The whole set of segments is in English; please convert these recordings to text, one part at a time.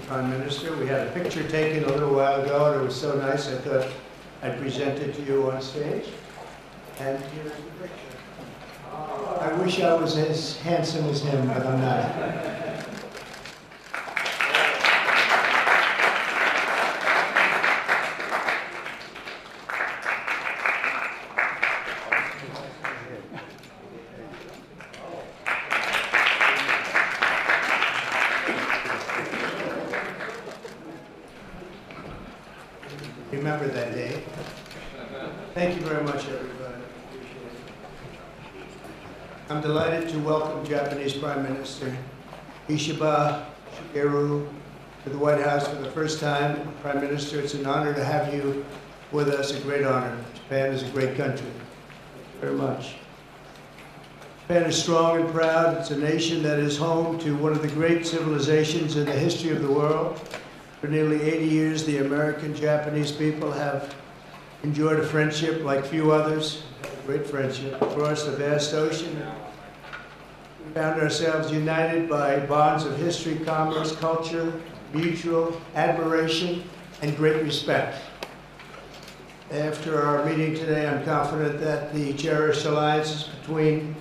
Prime Minister. We had a picture taken a little while ago, and it was so nice I thought I'd present it to you on stage. And here's the picture. I wish I was as handsome as him, but I'm not. Remember that day. Thank you very much, everybody. I'm delighted to welcome Japanese Prime Minister Ishiba Shigeru to the White House for the first time. Prime Minister, it's an honor to have you with us, a great honor. Japan is a great country. Thank you very much. Japan is strong and proud. It's a nation that is home to one of the great civilizations in the history of the world. For nearly 80 years, the American-Japanese people have enjoyed a friendship like few others, a great friendship, across the vast ocean. We found ourselves united by bonds of history, commerce, culture, mutual admiration, and great respect. After our meeting today, I'm confident that the cherished alliances between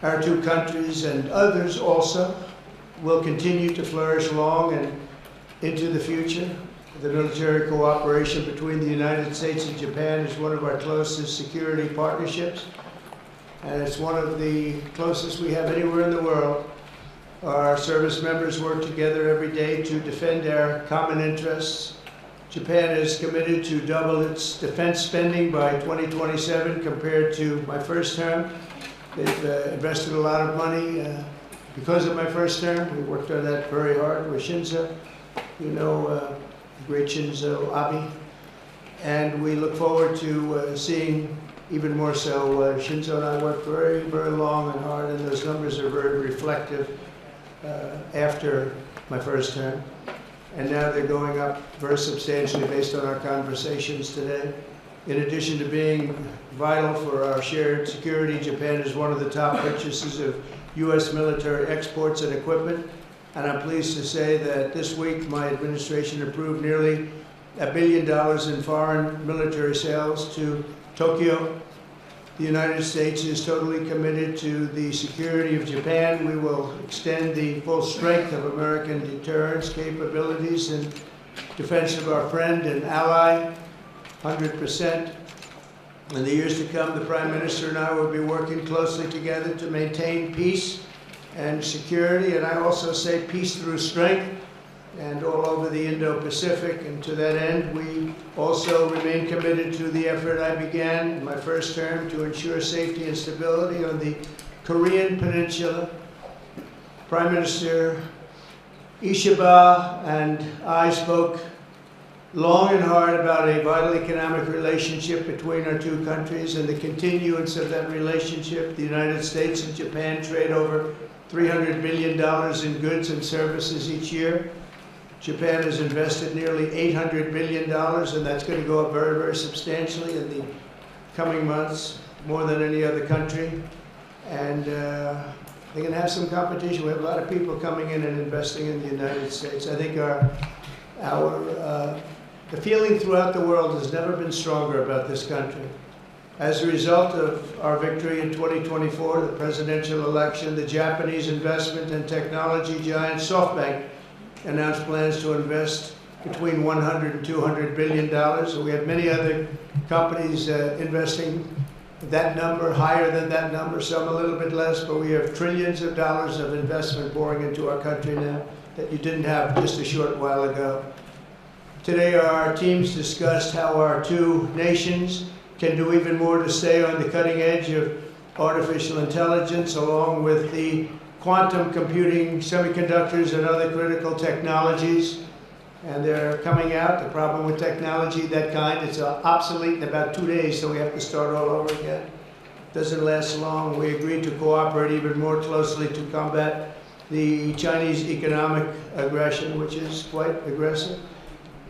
our two countries and others also will continue to flourish long and into the future. The military cooperation between the United States and Japan is one of our closest security partnerships, and it's one of the closest we have anywhere in the world. Our service members work together every day to defend our common interests. Japan is committed to double its defense spending by 2027 compared to my first term. They've invested a lot of money because of my first term. We worked on that very hard with Shinzo. You know, the great Shinzo Abe, and we look forward to seeing even more so. Shinzo and I worked very, very long and hard, and those numbers are very reflective after my first term. And now they're going up very substantially based on our conversations today. In addition to being vital for our shared security, Japan is one of the top purchasers of U.S. military exports and equipment. And I'm pleased to say that this week my administration approved nearly $1 billion in foreign military sales to Tokyo. The United States is totally committed to the security of Japan. We will extend the full strength of American deterrence capabilities in defense of our friend and ally, 100%. In the years to come, the Prime Minister and I will be working closely together to maintain peace and security, and I also say peace through strength, and all over the Indo-Pacific. And to that end, we also remain committed to the effort I began in my first term to ensure safety and stability on the Korean Peninsula. Prime Minister Ishiba and I spoke long and hard about a vital economic relationship between our two countries and the continuance of that relationship. The United States and Japan trade over $300 billion in goods and services each year. Japan has invested nearly $800 billion, and that's going to go up very, very substantially in the coming months, more than any other country. And they're going to have some competition. We have a lot of people coming in and investing in the United States. I think the feeling throughout the world has never been stronger about this country. As a result of our victory in 2024, the presidential election, the Japanese investment and technology giant SoftBank announced plans to invest between $100 and $200 billion. And we have many other companies investing that number, higher than that number, some a little bit less, but we have trillions of dollars of investment pouring into our country now that you didn't have just a short while ago. Today, our teams discussed how our two nations can do even more to stay on the cutting edge of artificial intelligence, along with the quantum computing, semiconductors, and other critical technologies. And they're coming out. The problem with technology, that kind, it's obsolete in about 2 days, so we have to start all over again. Doesn't last long. We agreed to cooperate even more closely to combat the Chinese economic aggression, which is quite aggressive.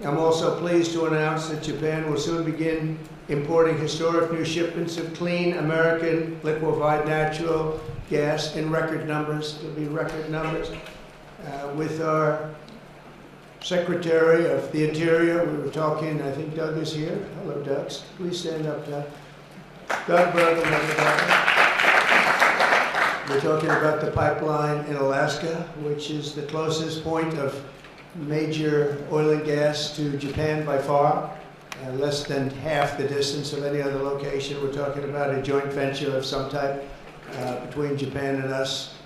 I'm also pleased to announce that Japan will soon begin importing historic new shipments of clean American liquefied natural gas in record numbers. There'll be record numbers. With our Secretary of the Interior. We were talking, I think Doug is here. Hello, Doug. Please stand up, Doug. Doug Bergman, everybody. We're talking about the pipeline in Alaska, which is the closest point of major oil and gas to Japan by far, less than half the distance of any other location. We're talking about a joint venture of some type between Japan and us,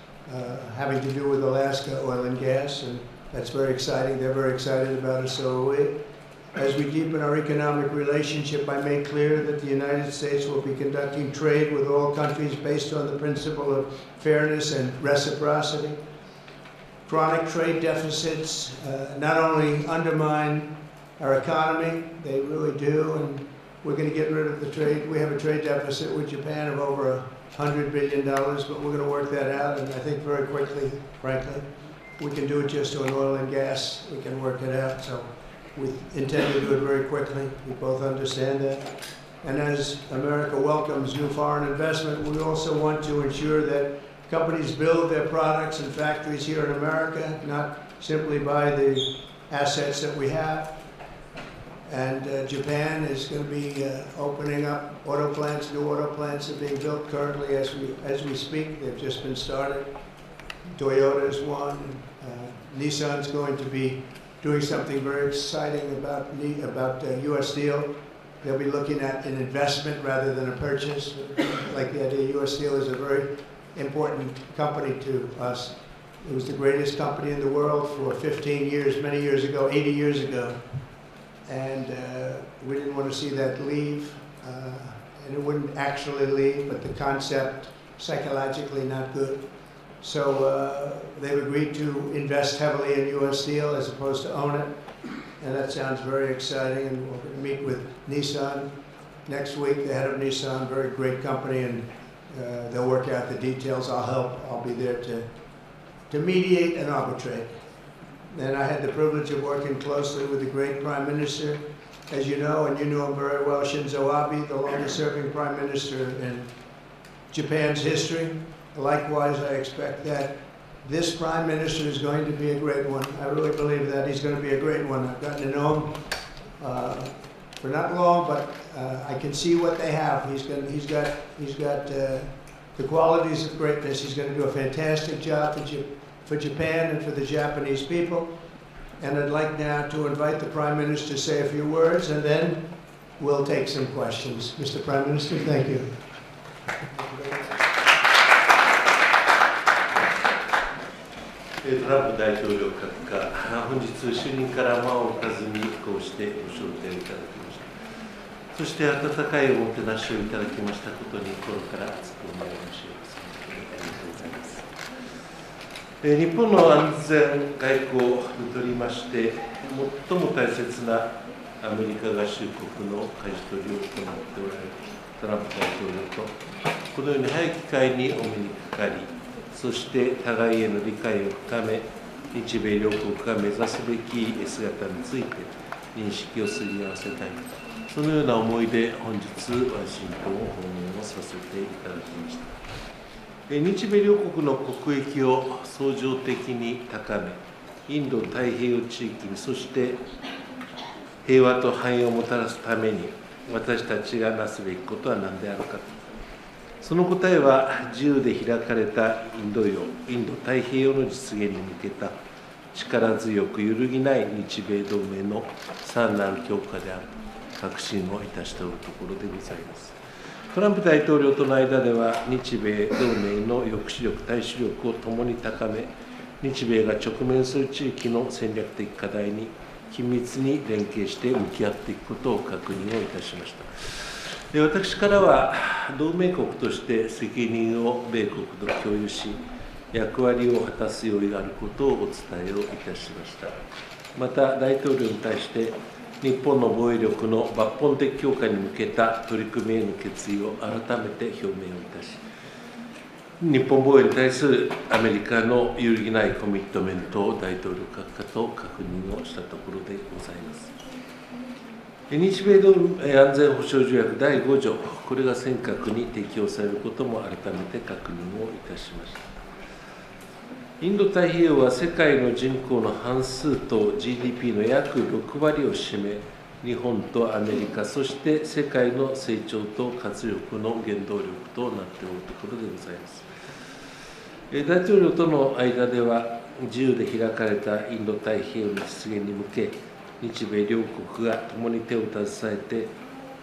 having to do with Alaska oil and gas, and that's very exciting. They're very excited about it, so are we. As we deepen our economic relationship, I made clear that the United States will be conducting trade with all countries based on the principle of fairness and reciprocity. Chronic trade deficits not only undermine our economy, they really do, and we're going to get rid of the trade. We have a trade deficit with Japan of over $100 billion, but we're going to work that out, and I think very quickly, frankly. We can do it just on oil and gas. We can work it out, so we intend to do it very quickly. We both understand that. And as America welcomes new foreign investment, we also want to ensure that companies build their products and factories here in America, not simply buy the assets that we have. And Japan is going to be opening up auto plants. New auto plants are being built currently as we speak. They've just been started. Toyota is one. Nissan's going to be doing something very exciting about U.S. Steel. They'll be looking at an investment rather than a purchase. Like the idea, U.S. Steel is a very important company to us. It was the greatest company in the world for 15 years, many years ago, 80 years ago. And we didn't want to see that leave. And it wouldn't actually leave, but the concept, psychologically not good. So they've agreed to invest heavily in U.S. Steel as opposed to own it. And that sounds very exciting. And we're going to meet with Nissan next week, the head of Nissan, very great company, and they'll work out the details. I'll help. I'll be there to mediate and arbitrate. And I had the privilege of working closely with the great Prime Minister, as you know, and you know him very well, Shinzo Abe, the longest-serving Prime Minister in Japan's history. Likewise, I expect that this Prime Minister is going to be a great one. I really believe that he's going to be a great one. I've gotten to know him for not long, but I can see what they have. He's got the qualities of greatness. He's going to do a fantastic job for Japan and for the Japanese people. And I'd like now to invite the Prime Minister to say a few words, and then we'll take some questions. Mr. Prime Minister, thank you.トランプ大統領閣下、本日就任から間を置かずにこうしてご招待をいただきました。そして温かいおもてなしをいただきましたことに心から厚く御礼を申し上げます。ありがとうございます。日本の安全外交にとりまして、最も大切なアメリカ合衆国の舵取りを行っておられるトランプ大統領と、このように早い機会にお目にかかり、そして互いへの理解を深め、日米両国が目指すべき絵姿について認識をすり合わせたい、そのような思いで本日ワシントンを訪問をさせていただきました。日米両国の国益を相乗的に高め、インド太平洋地域にそして平和と繁栄をもたらすために、私たちがなすべきことは何であるかと。その答えは、自由で開かれたインド太平洋の実現に向けた力強く揺るぎない日米同盟のさらなる強化であると確信をいたしておるところでございます。トランプ大統領との間では、日米同盟の抑止力、対処力を共に高め、日米が直面する地域の戦略的課題に緊密に連携して向き合っていくことを確認をいたしました。私からは、同盟国として責任を米国と共有し、役割を果たす用意があることをお伝えをいたしました。また、大統領に対して、日本の防衛力の抜本的強化に向けた取り組みへの決意を改めて表明をいたし、日本防衛に対するアメリカの揺るぎないコミットメントを大統領閣下と確認をしたところでございます。日米同盟安全保障条約第5条、これが尖閣に適用されることも改めて確認をいたしました。インド太平洋は世界の人口の半数と GDP の約6割を占め、日本とアメリカ、そして世界の成長と活力の原動力となっておるところでございます。大統領との間では、自由で開かれたインド太平洋の実現に向け、日米両国が共に手を携えて、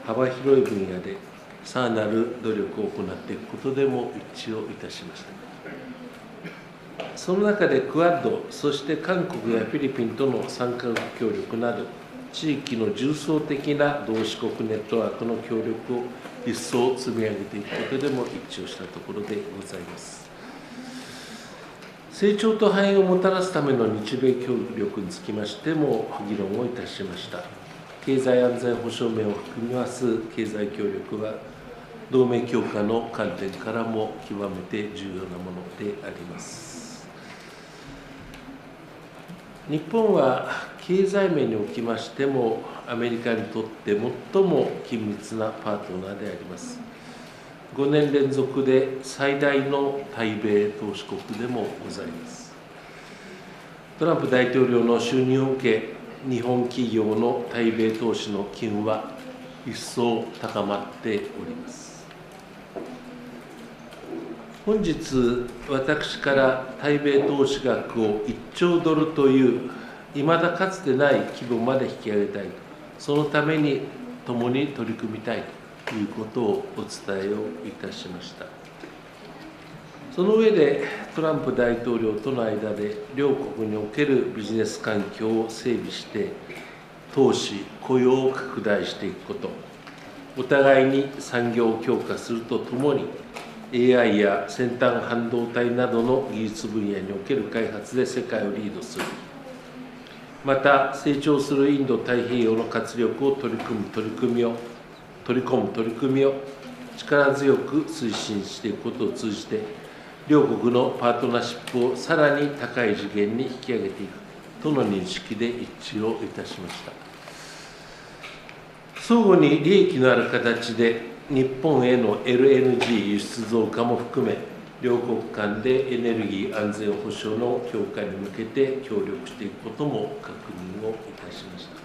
幅広い分野でさらなる努力を行っていくことでも一致をいたしました。その中でクアッド、そして韓国やフィリピンとの3カ国協力など、地域の重層的な同志国ネットワークの協力を一層積み上げていくことでも一致をしたところでございます。成長と繁栄をもたらすための日米協力につきましても議論をいたしました。経済安全保障面を含みます経済協力は、同盟強化の観点からも極めて重要なものであります。日本は経済面におきましても、アメリカにとって最も緊密なパートナーであります。5年連続で最大の対米投資国でもございます。トランプ大統領の就任を受け、日本企業の対米投資の機運は一層高まっております。本日、私から対米投資額を1兆ドルという、いまだかつてない規模まで引き上げたいと、そのために共に取り組みたいということをお伝えをいたしました。その上で、トランプ大統領との間で、両国におけるビジネス環境を整備して、投資、雇用を拡大していくこと、お互いに産業を強化するとともに、AI や先端半導体などの技術分野における開発で世界をリードする。また、成長するインド太平洋の活力を取り込む取り組みを力強く推進していくことを通じて、両国のパートナーシップをさらに高い次元に引き上げていくとの認識で一致をいたしました。相互に利益のある形で、日本への LNG 輸出増加も含め、両国間でエネルギー安全保障の強化に向けて協力していくことも確認をいたしました。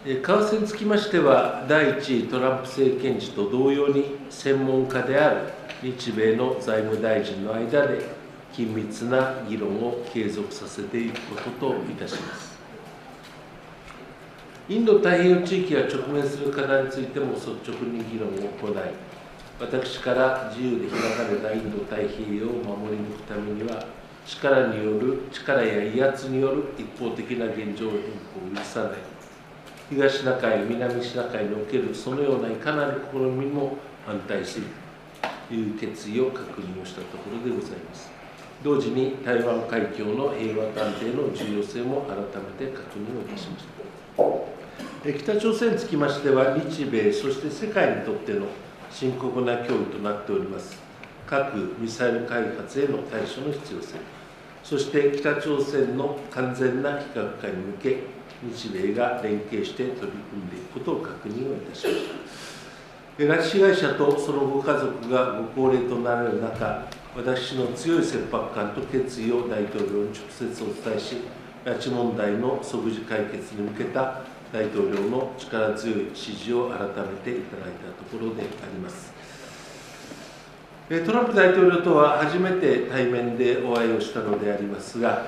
為替につきましては、第1位トランプ政権時と同様に、専門家である日米の財務大臣の間で、緊密な議論を継続させていくことといたします。インド太平洋地域が直面する課題についても率直に議論を行い、私から自由で開かれたインド太平洋を守り抜くためには、力や威圧による一方的な現状変更を許さない、東シナ海、南シナ海におけるそのようないかなる試みにも反対するという決意を確認をしたところでございます。同時に台湾海峡の平和と安定の重要性も改めて確認をいたしました。北朝鮮につきましては、日米、そして世界にとっての深刻な脅威となっております、核・ミサイル開発への対処の必要性、そして北朝鮮の完全な非核化に向け、日米が連携して取り組んでいくことを確認をいたしました。拉致被害者とそのご家族がご高齢となられる中、私の強い切迫感と決意を大統領に直接お伝えし、拉致問題の即時解決に向けた大統領の力強い指示を改めていただいたところであります。トランプ大統領とは初めて対面でお会いをしたのでありますが、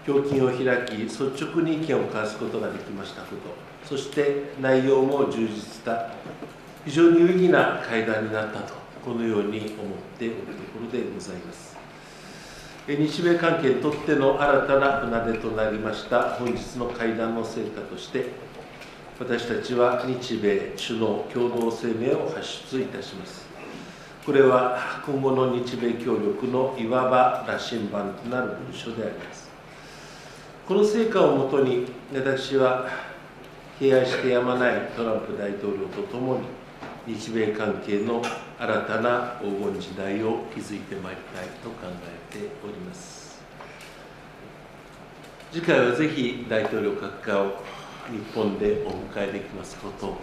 胸襟を開き、率直に意見を交わすことができましたこと、そして内容も充実した非常に有意義な会談になったと、このように思っておるところでございます。日米関係にとっての新たな船出となりました本日の会談の成果として、私たちは日米首脳共同声明を発出いたします。これは今後の日米協力のいわば羅針盤となる文書であります。この成果をもとに、私は敬愛してやまないトランプ大統領とともに、日米関係の新たな黄金時代を築いてまいりたいと考えております。次回はぜひ大統領閣下を日本でお迎えできますことを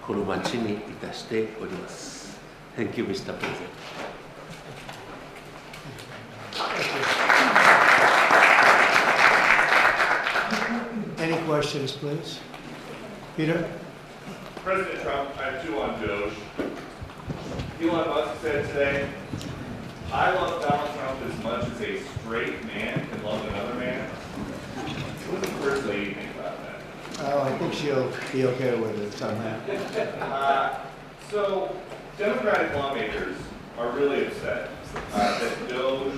心待ちにいたしております。Thank you, Mr. President. questions, please. Peter? President Trump, I have two on Doge. Elon Musk said today, I love Donald Trump as much as a straight man can love another man. What does the First Lady think about that? Oh, I think she'll be okay with it somehow. So, Democratic lawmakers are really upset that Doge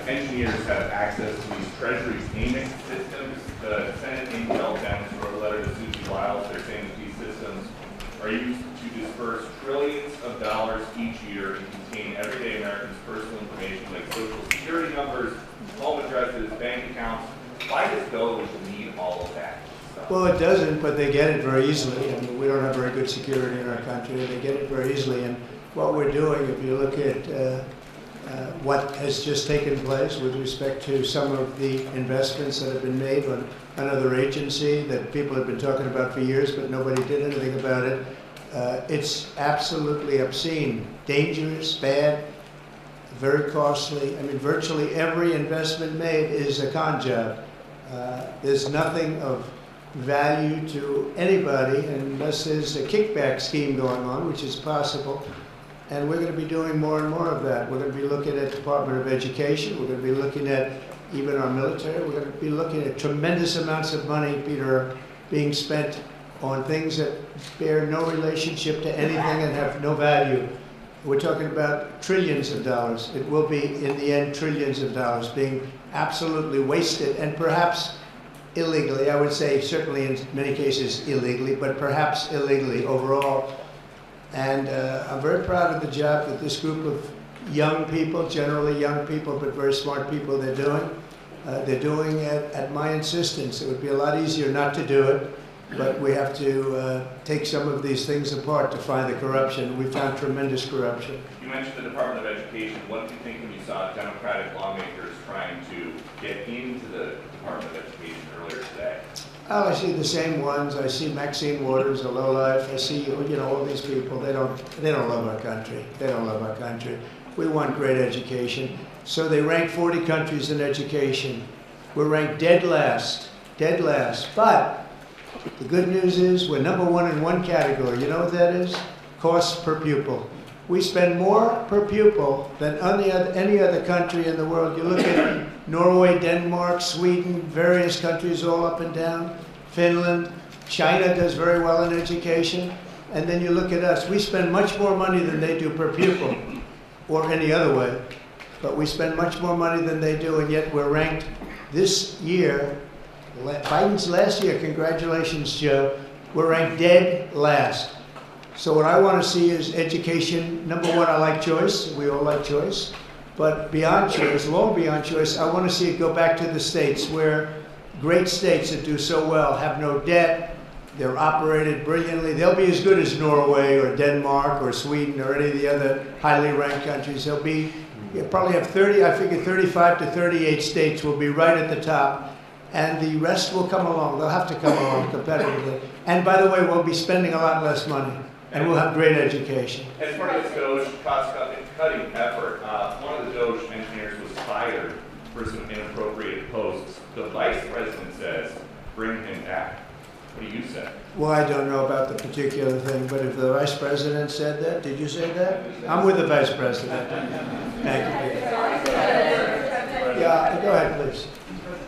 engineers have access to these Treasury payment systems. The Senate Intelligence wrote a letter to Susie Wiles. They're saying that these systems are used to disperse trillions of dollars each year and contain everyday Americans' personal information like social security numbers, home addresses, bank accounts. Why does Doge need all of that stuff? Well, it doesn't, but they get it very easily. I mean, we don't have very good security in our country. They get it very easily. And what we're doing, if you look at what has just taken place with respect to some of the investments that have been made on another agency that people have been talking about for years, but nobody did anything about it. It's absolutely obscene, dangerous, bad, very costly. I mean, virtually every investment made is a con job. There's nothing of value to anybody unless there's a kickback scheme going on, which is possible. And we're going to be doing more and more of that. We're going to be looking at Department of Education. We're going to be looking at even our military. We're going to be looking at tremendous amounts of money, Peter, being spent on things that bear no relationship to anything and have no value. We're talking about trillions of dollars. It will be, in the end, trillions of dollars being absolutely wasted and perhaps illegally. I would say certainly in many cases illegally, but perhaps illegally overall. And I'm very proud of the job that this group of young people, generally young people, but very smart people, they're doing. They're doing it at my insistence. It would be a lot easier not to do it, but we have to take some of these things apart to find the corruption. We found tremendous corruption. You mentioned the Department of Education. What did you think when you saw Democratic lawmakers trying to get into the Department of Education earlier today? Oh, I see the same ones. I see Maxine Waters, a lowlife. I see, all these people. They don't love our country. They don't love our country. We want great education. So they rank 40 countries in education. We're ranked dead last. But the good news is we're number one in one category. You know what that is? Cost per pupil. We spend more per pupil than any other country in the world. You look at Norway, Denmark, Sweden, various countries all up and down, Finland, China does very well in education. And then you look at us. We spend much more money than they do per pupil, or any other way. But we spend much more money than they do, and yet we're ranked this year, Biden's last year, congratulations, Joe, we're ranked dead last. So what I want to see is education. Number one, I like choice. We all like choice. But beyond choice, long beyond choice, I want to see it go back to the states where great states that do so well have no debt. They're operated brilliantly. They'll be as good as Norway or Denmark or Sweden or any of the other highly ranked countries. They'll be, you'll probably have 35 to 38 states will be right at the top. And the rest will come along. They'll have to come along competitively. And by the way, we'll be spending a lot less money. And we'll have great education. As part of this Doge cost-cutting effort, one of the Doge engineers was fired for some inappropriate posts. The vice president says, bring him back. What do you say? Well, I don't know about the particular thing, but if the vice president said that, did you say that? I'm with the vice president. Thank you. Yeah, go ahead, please.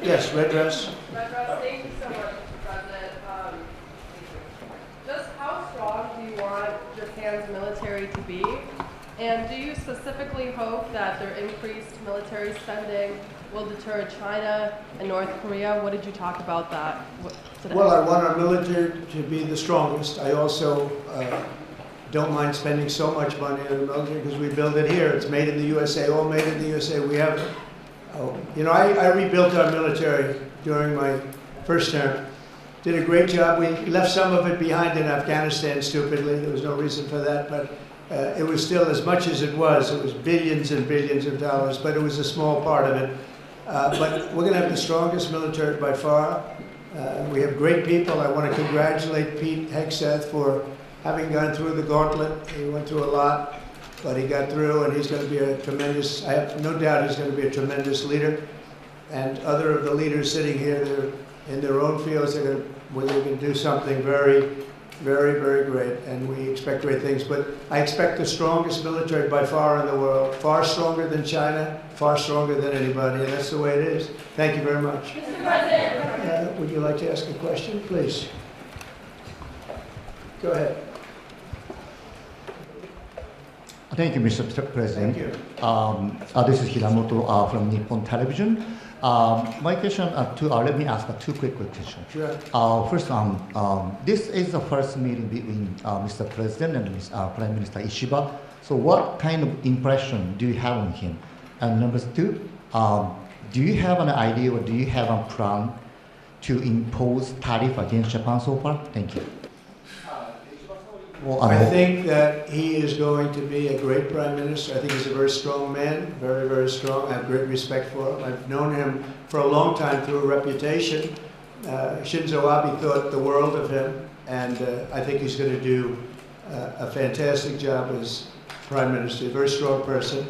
Yes, red dress. Red dress, thank you so much, President. Just how strong do you want Japan's military to be? And do you specifically hope that their increased military spending will deter China and North Korea? What did you talk about that today? Well, I want our military to be the strongest. I also don't mind spending so much money on the military because we build it here. It's made in the USA, all made in the USA. We have, I rebuilt our military during my first term. Did a great job. We left some of it behind in Afghanistan, stupidly. There was no reason for that, but it was still, as much as it was billions and billions of dollars, but it was a small part of it. But we're going to have the strongest military by far. We have great people. I want to congratulate Pete Hegseth for having gone through the gauntlet. He went through a lot, but he got through, and he's going to be a tremendous, I have no doubt he's going to be a tremendous leader. And other of the leaders sitting here, they're in their own fields, where they can do something very, very, very great, and we expect great things. But I expect the strongest military by far in the world, far stronger than China, far stronger than anybody, and that's the way it is. Thank you very much. Mr. President. Would you like to ask a question, please? Go ahead. Thank you, Mr. President. Thank you. This is Hiramoto from Nippon Television. My question, let me ask two quick questions. Sure. First, this is the first meeting between Mr. President and Prime Minister Ishiba. So what kind of impression do you have on him? And number two, do you have an idea or do you have a plan to impose tariff against Japan so far? Thank you. I think that he is going to be a great prime minister. I think he's a very strong man, very, very strong. I have great respect for him. I've known him for a long time through a reputation. Shinzo Abe thought the world of him, and I think he's going to do a fantastic job as prime minister. A very strong person.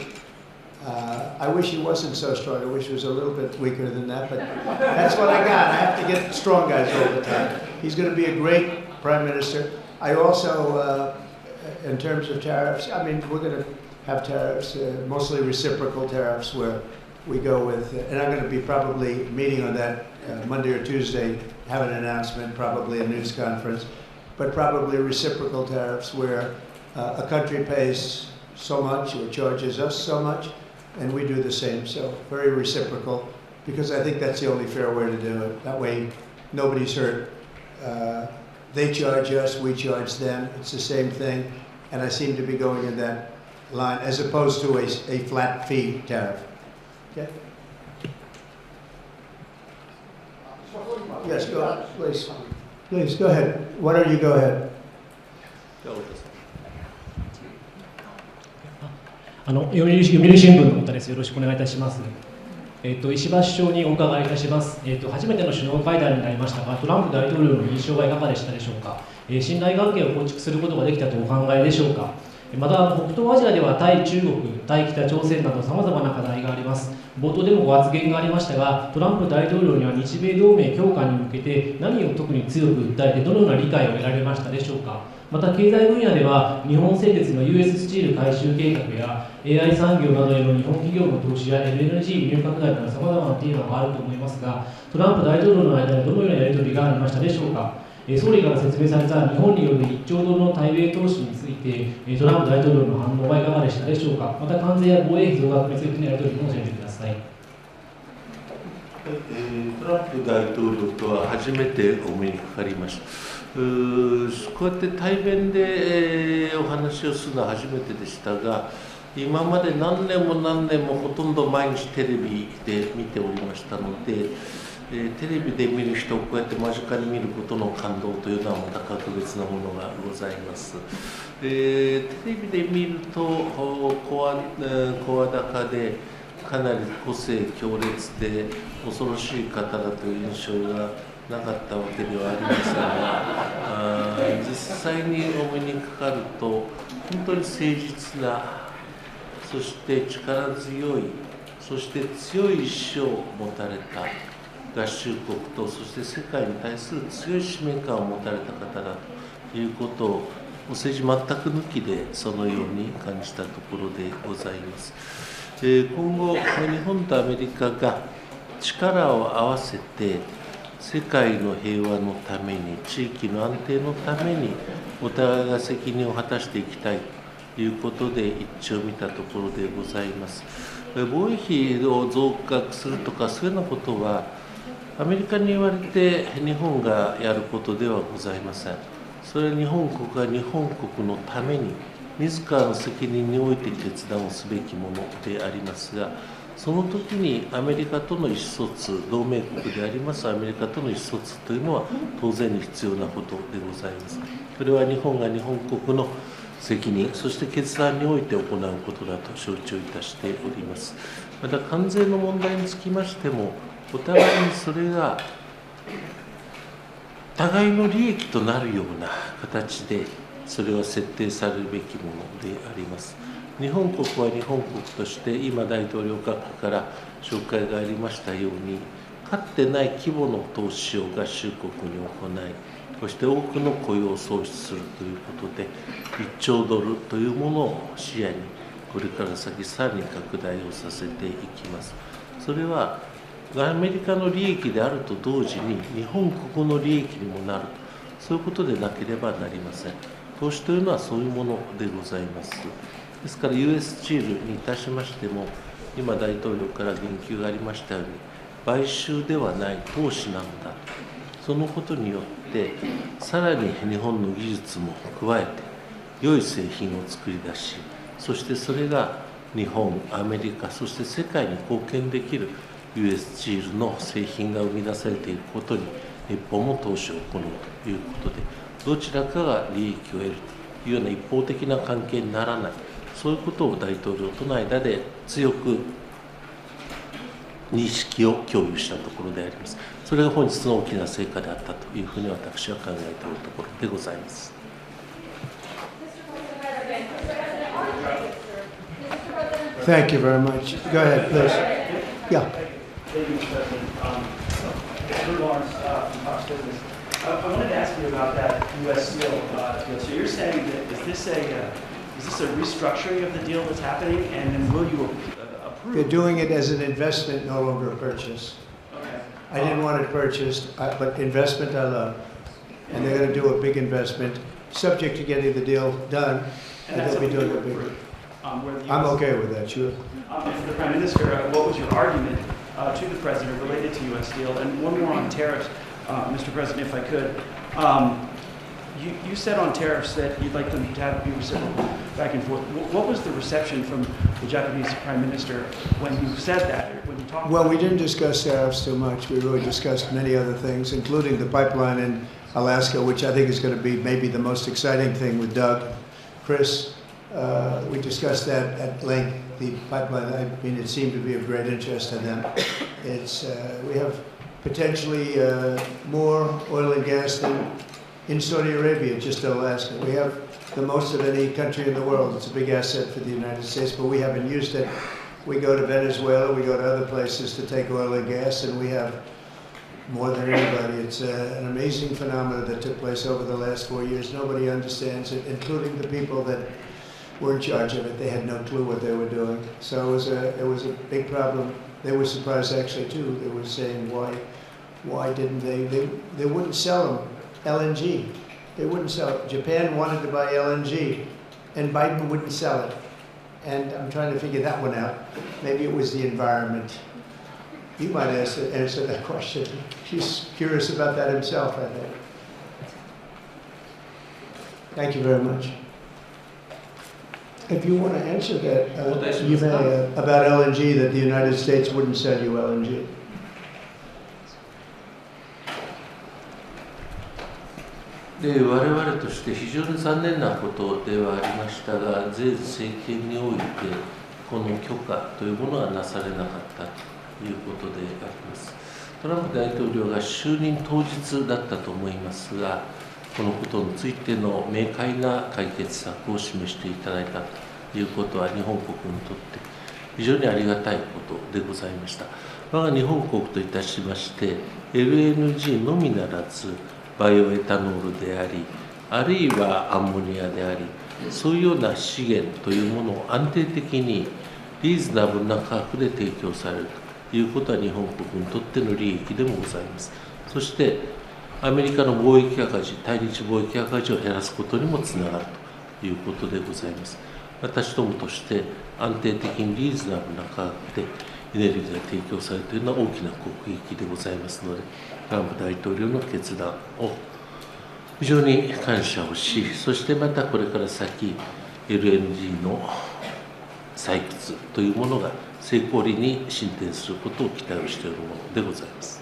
I wish he wasn't so strong. I wish he was a little bit weaker than that, but that's what I got. I have to get strong guys all the time. He's going to be a great prime minister. I also, in terms of tariffs, I mean, we're going to have tariffs, mostly reciprocal tariffs, where we go with, and I'm going to be probably meeting on that Monday or Tuesday, have an announcement, probably a news conference, but probably reciprocal tariffs where a country pays so much or charges us so much, and we do the same. So very reciprocal, because I think that's the only fair way to do it. That way, nobody's hurt. They charge us, we charge them. It's the same thing, and I seem to be going in that line as opposed to a flat fee tariff. Okay? Yes, go ahead, please. Please go ahead. Why don't you go ahead? 読売新聞の太田です。よろしくお願いいたします。石破首相にお伺いいたします。初めての首脳会談になりましたが、トランプ大統領の印象はいかがでしたでしょうか。信頼関係を構築することができたとお考えでしょうか。また、北東アジアでは対中国、対北朝鮮などさまざまな課題があります。冒頭でもご発言がありましたが、トランプ大統領には日米同盟強化に向けて何を特に強く訴えて、どのような理解を得られましたでしょうか。また経済分野では日本製鉄の US スチール回収計画や AI 産業などへの日本企業の投資や LNG 輸入拡大などさまざまなテーマがあると思いますが、トランプ大統領の間にどのようなやり取りがありましたでしょうか。総理から説明された日本による1兆ドルの対米投資について、トランプ大統領の反応はいかがでしたでしょうか。また関税や防衛費増額についてのやり取りも教えてください。トランプ大統領とは初めてお目にかかりました。こうやって対面でお話をするのは初めてでしたが、今まで何年もほとんど毎日テレビで見ておりましたので、テレビで見る人をこうやって間近に見ることの感動というのはまた格別なものがございます。テレビで見ると声高でかなり個性強烈で恐ろしい方だという印象がなかったわけではありませんが、実際にお目にかかると本当に誠実な、そして力強い、そして強い意志を持たれた合衆国と、そして世界に対する強い使命感を持たれた方だということを政治全く抜きでそのように感じたところでございます。今後、日本とアメリカが力を合わせて世界の平和のために、地域の安定のためにお互いが責任を果たしていきたいということで一致を見たところでございます。防衛費を増額するとかそういうようなことはアメリカに言われて日本がやることではございません。それは日本国が日本国のために自らの責任において決断をすべきものでありますが、その時にアメリカとの意思疎通、同盟国でありますアメリカとの意思疎通というのは当然に必要なことでございます。それは日本が日本国の責任、そして決断において行うことだと承知をいたしております。また関税の問題につきましても、お互いにそれが互いの利益となるような形でそれは設定されるべきものであります。日本国は日本国として今大統領閣下から紹介がありましたように、かつてない規模の投資を合衆国に行い、そして多くの雇用を創出するということで、1兆ドルというものを視野に、これから先さらに拡大をさせていきます。それはアメリカの利益であると同時に、日本国の利益にもなると、そういうことでなければなりません。投資というのはそういうものでございます。ですから、US チールにいたしましても、今、大統領から言及がありましたように、買収ではない投資なのだ、そのことによって、さらに日本の技術も加えて、良い製品を作り出し、そしてそれが日本、アメリカ、そして世界に貢献できる US チールの製品が生み出されていくことに、日本も投資を行うということで、どちらかが利益を得るというような一方的な関係にならない、そういうことを大統領との間で強く認識を共有したところであります。それが本日の大きな成果であったというふうに私は考えているところでございます。Thank you very much. Go ahead, please. Yeah. Thank you, Mr. President. Drew Lawrence from Fox Business. I wanted to ask you about that U.S. Steel deal. So you're saying that is this a restructuring of the deal that's happening, and then will you approve? They're doing it as an investment, no longer a purchase. Okay. I didn't want it purchased, but investment I love. And they're going to do a big investment, subject to getting the deal done, and that's they'll be doing a something you big. approve, where the I'm US okay with that, sure. And for the Prime Minister, what was your argument to the President related to U.S. Steel? And one more on tariffs, Mr. President, if I could. You said on tariffs that you'd like them to be reciprocal back and forth. What was the reception from the Japanese Prime Minister when you said that, when you talked Well, about we didn't discuss tariffs too much. We really discussed many other things, including the pipeline in Alaska, which I think is going to be maybe the most exciting thing with Doug, Chris. We discussed that at length, the pipeline. I mean, it seemed to be of great interest to them. We have potentially more oil and gas than in Saudi Arabia, just Alaska. We have the most of any country in the world. It's a big asset for the United States, but we haven't used it. We go to Venezuela, we go to other places to take oil and gas, and we have more than anybody. It's an amazing phenomenon that took place over the last 4 years. Nobody understands it, including the people that were in charge of it. They had no clue what they were doing. So it was a big problem. They were surprised actually too. They were saying, why didn't they wouldn't sell them LNG. They wouldn't sell it. Japan wanted to buy LNG, and Biden wouldn't sell it. And I'm trying to figure that one out. Maybe it was the environment. You might answer that question. He's curious about that himself, I think. Thank you very much. If you want to answer that, you may, about LNG, that the United States wouldn't sell you LNG. で我々として非常に残念なことではありましたが、前政権においてこの許可というものがなされなかったということであります。トランプ大統領が就任当日だったと思いますが、このことについての明快な解決策を示していただいたということは、日本国にとって非常にありがたいことでございました。我が日本国といたしまして、LNG のみならず、バイオエタノールであり、あるいはアンモニアであり、そういうような資源というものを安定的にリーズナブルな価格で提供されるということは日本国にとっての利益でもございます。そしてアメリカの貿易赤字、対日貿易赤字を減らすことにもつながるということでございます。私どもとして安定的にリーズナブルな価格でエネルギーが提供されているのは大きな国益でございますので、トランプ大統領の決断を非常に感謝をし、そしてまたこれから先 LNG の採掘というものが成功裏に進展することを期待をしているものでございます。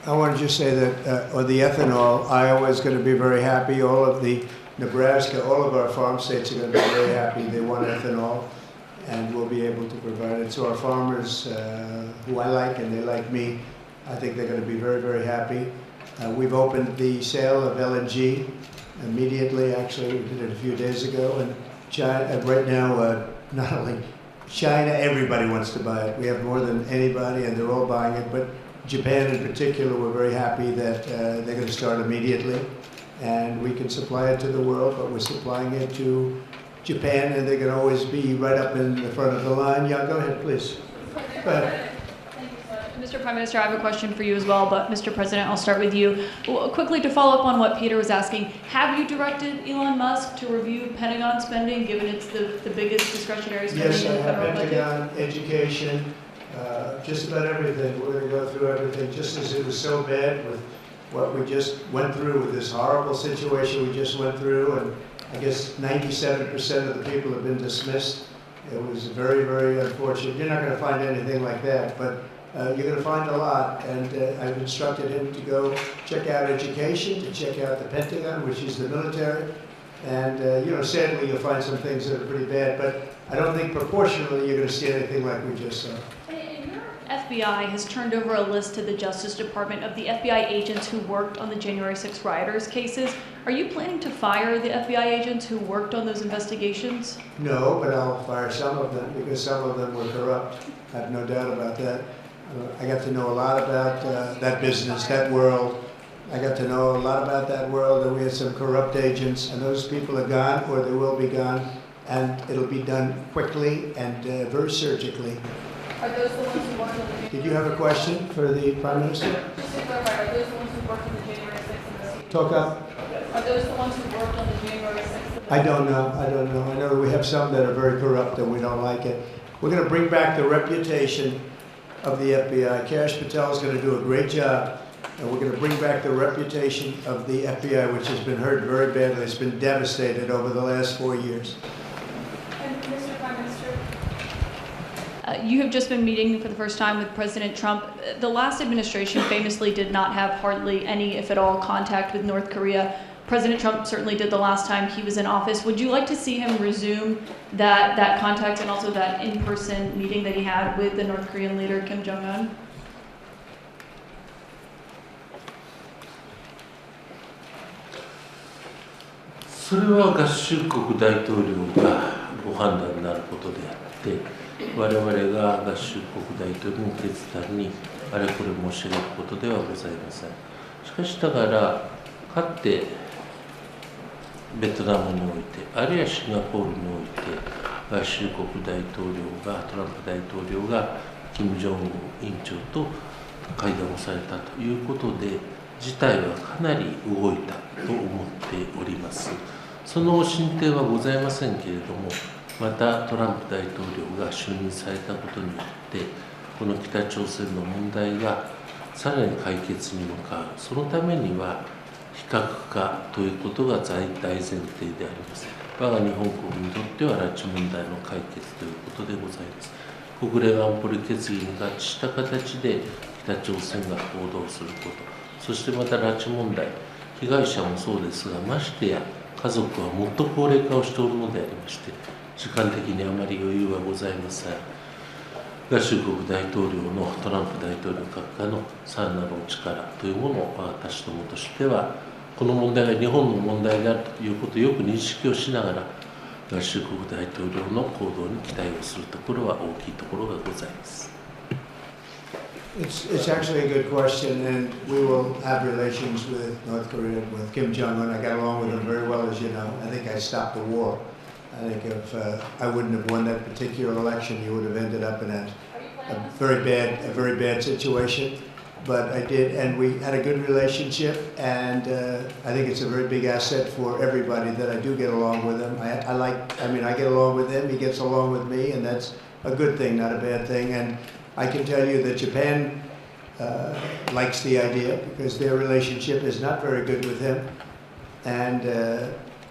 I want to just say that, on the ethanol, Iowa is going to be very happy. All of the Nebraska, all of our farm states are going to be very happy. They want ethanol, and we'll be able to provide it. So our farmers, who I like and they like me, I think they're going to be very, very happy. We've opened the sale of LNG immediately. Actually, we did it a few days ago. And China, right now, not only China, everybody wants to buy it. We have more than anybody, and they're all buying it. But Japan in particular, we're very happy that they're going to start immediately. And we can supply it to the world, but we're supplying it to Japan, and they're going to always be right up in the front of the line. Yeah, go ahead, please. Go ahead. Mr. Prime Minister, I have a question for you as well, but Mr. President, I'll start with you. Quickly, to follow up on what Peter was asking, have you directed Elon Musk to review Pentagon spending, given it's the biggest discretionary spending Yes, in I the have federal budget? Pentagon, education, just about everything. We're going to go through everything, just as it was so bad with what we just went through with this horrible situation we just went through, and I guess 97% of the people have been dismissed. It was very, very unfortunate. You're not going to find anything like that, but you're going to find a lot, and I've instructed him to go check out education, to check out the Pentagon, which is the military, and sadly you'll find some things that are pretty bad, but I don't think proportionally you're going to see anything like we just saw. FBI has turned over a list to the Justice Department of the FBI agents who worked on the January 6 rioters cases. Are you planning to fire the FBI agents who worked on those investigations? No, but I'll fire some of them because some of them were corrupt. I have no doubt about that. I got to know a lot about that business, that world. I got to know a lot about that world, and we had some corrupt agents, and those people are gone, or they will be gone, and it'll be done quickly and very surgically. Are those the ones who worked on the Did you have a question for the Prime Minister? Just to clarify, are those the ones who worked on the January 6th investigation? Talk up. Are those the ones who worked on the January 6th? I don't know. I know we have some that are very corrupt and we don't like it. We're going to bring back the reputation of the FBI. Kash Patel is going to do a great job, and we're going to bring back the reputation of the FBI, which has been hurt very badly. It's been devastated over the last 4 years. And Mr. Prime Minister, you have just been meeting for the first time with President Trump. The last administration famously did not have hardly any, if at all, contact with North Korea. President Trump certainly did the last time he was in office. Would you like to see him resume that contact and also that in-person meeting that he had with the North Korean leader, Kim Jong-un? それは合衆国大統領がご判断になることであって、我々が合衆国大統領の決断にあれこれ申し上げることではございません。しかしながら、かつてベトナムにおいて、あるいはシンガポールにおいて、合衆国大統領が、トランプ大統領が、金正恩委員長と会談をされたということで、事態はかなり動いたと思っております。その進展はございませんけれども、またトランプ大統領が就任されたことによって、この北朝鮮の問題がさらに解決に向かう、そのためには、非核化ということが大前提であります。我が日本国にとっては拉致問題の解決ということでございます。国連安保理決議に合致した形で北朝鮮が行動すること、そしてまた拉致問題、被害者もそうですが、ましてや家族はもっと高齢化をしておるのでありまして、時間的にあまり余裕はございません。合衆国大統領のトランプ大統領閣下のさらなるお力というものを私どもとしては、この問題が日本の問題であるということをよく認識をしながら、合衆国大統領の行動に期待をするところは大きいところがございます。It's actually a good question, and we will have relations with North Korea, with Kim Jong-un. I got along with him very well, as you know. I think I stopped the war. I think if I wouldn't have won that particular election, you would have ended up in a very bad situation. But I did, and we had a good relationship, and I think it's a very big asset for everybody that I do get along with him. I get along with him, he gets along with me, and that's a good thing, not a bad thing. And I can tell you that Japan likes the idea because their relationship is not very good with him. And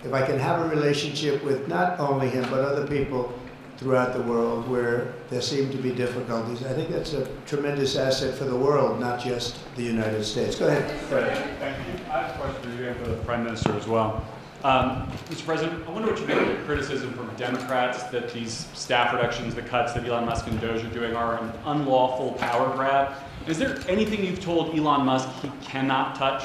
if I can have a relationship with not only him, but other people throughout the world where there seem to be difficulties, I think that's a tremendous asset for the world, not just the United States. Go ahead. Thank you. I have a question for you and for the Prime Minister as well. Mr. President, I wonder what you make of the criticism from Democrats that these staff reductions, the cuts that Elon Musk and Doge are doing are an unlawful power grab. Is there anything you've told Elon Musk he cannot touch?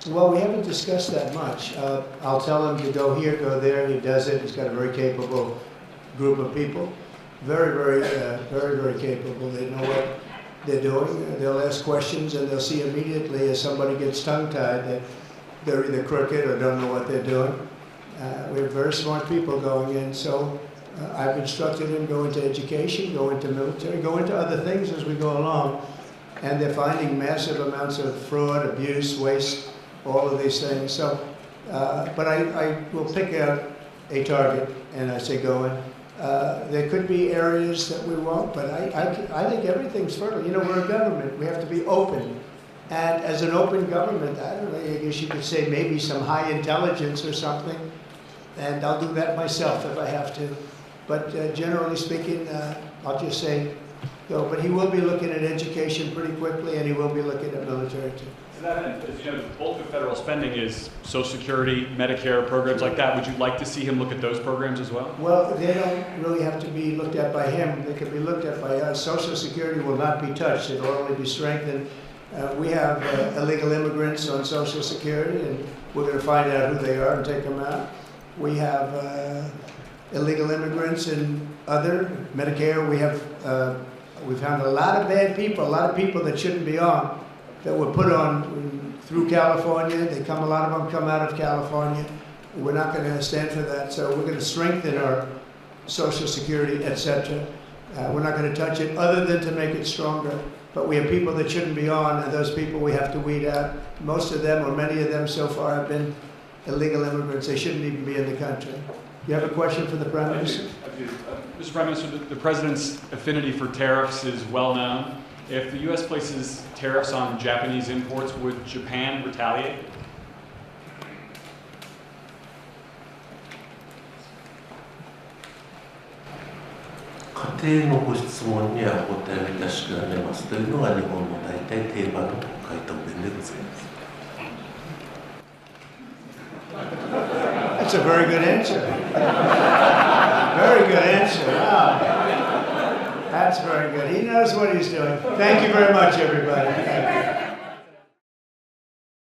Well, we haven't discussed that much. I'll tell him to go here, go there. He does it. He's got a very capable group of people. Very capable. They know what they're doing. They'll ask questions and they'll see immediately as somebody gets tongue-tied that they're either crooked or don't know what they're doing. We have very smart people going in, so I've instructed them go into education, go into military, go into other things as we go along. And they're finding massive amounts of fraud, abuse, waste, all of these things. So, but I will pick out a target and I say go in. There could be areas that we won't, but I think everything's fertile. You know, we're a government. We have to be open. And as an open government, I don't know, I guess you could say maybe some high intelligence or something. And I'll do that myself if I have to. But generally speaking, I'll just say go. But he will be looking at education pretty quickly, and he will be looking at military too. To that end, as you know, the bulk of federal spending is Social Security, Medicare, programs like that. Would you like to see him look at those programs as well? Well, they don't really have to be looked at by him. They can be looked at by us. Social Security will not be touched. It will only be strengthened. We have illegal immigrants on Social Security, and we're going to find out who they are and take them out. We have illegal immigrants in other Medicare. We found a lot of bad people, a lot of people that shouldn't be on, that were put on through California. A lot of them come out of California. We're not going to stand for that. So we're going to strengthen our Social Security, etc. We're not going to touch it other than to make it stronger. But we have people that shouldn't be on, and those people we have to weed out. Most of them, or many of them so far, have been illegal immigrants. They shouldn't even be in the country. You have a question for the Prime Minister? I do. Mr. Prime Minister, the President's affinity for tariffs is well known. If the U.S. places tariffs on Japanese imports, would Japan retaliate?家庭のご質問にはお答えいたしくられますというのが日本の大体定番の回答弁でございます。That's a very good answer. Very good answer. Wow. That's very good. He knows what he's doing. Thank you very much, everybody. Thank you.